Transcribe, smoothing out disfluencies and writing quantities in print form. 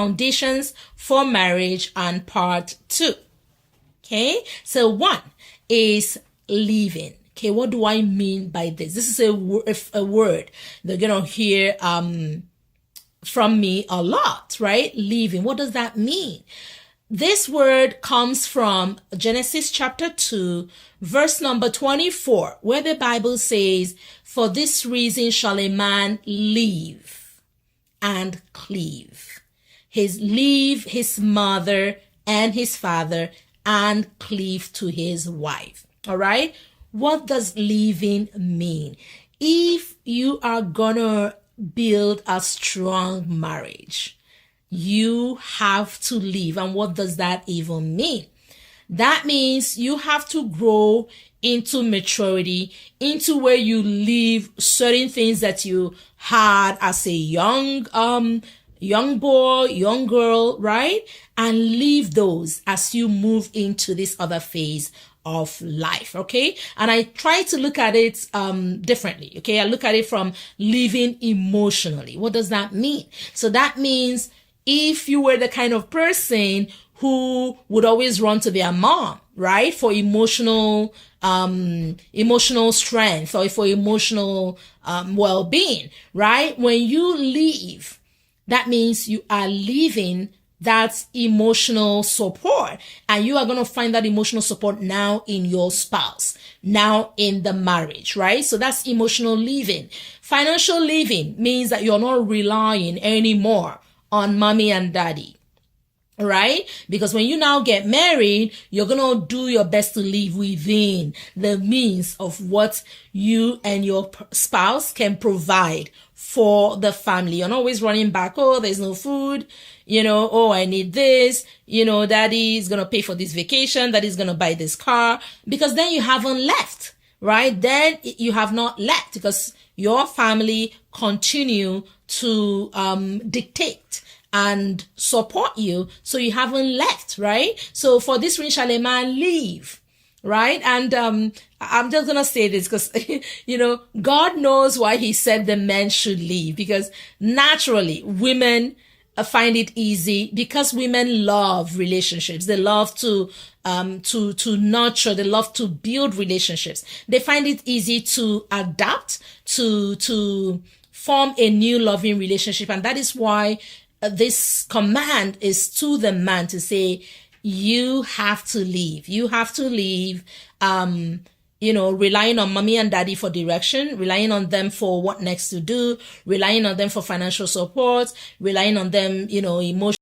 Foundations for marriage and part 2. Okay, so 1 is leaving. Okay, what do I mean by this? This is a word they're gonna hear from me a lot, right? Leaving. What does that mean? This word comes from Genesis chapter 2, verse number 24, where the Bible says, "For this reason shall a man leave and cleave." Leave his mother and his father and cleave to his wife. All right. What does leaving mean? If you are gonna build a strong marriage, you have to leave. And what does that even mean? That means you have to grow into maturity, into where you leave certain things that you had as a young boy, young girl, right? And leave those as you move into this other phase of life. Okay. And I try to look at it differently. Okay. I look at it from living emotionally. What does that mean? So that means if you were the kind of person who would always run to their mom, right, for emotional strength or for emotional well-being, right? When you leave, that means you are leaving that emotional support, and you are going to find that emotional support now in your spouse, now in the marriage, right? So that's emotional leaving. Financial leaving means that you're not relying anymore on mommy and daddy, right? Because when you now get married, you're going to do your best to live within the means of what you and your spouse can provide for the family. You're not always running back. Oh, there's no food. Oh, I need this. Daddy is going to pay for this vacation. Daddy's going to buy this car, because then you haven't left, right? Then you have not left because your family continue to dictate and support you. So you haven't left, right? So for this reason shall a man leave, right? And I'm just going to say this because, God knows why he said the men should leave, because naturally women find it easy, because women love relationships. They love to nurture. They love to build relationships. They find it easy to adapt, to form a new loving relationship. And that is why this command is to the man to say, you have to leave. You have to leave, relying on mommy and daddy for direction, relying on them for what next to do, relying on them for financial support, relying on them, emotional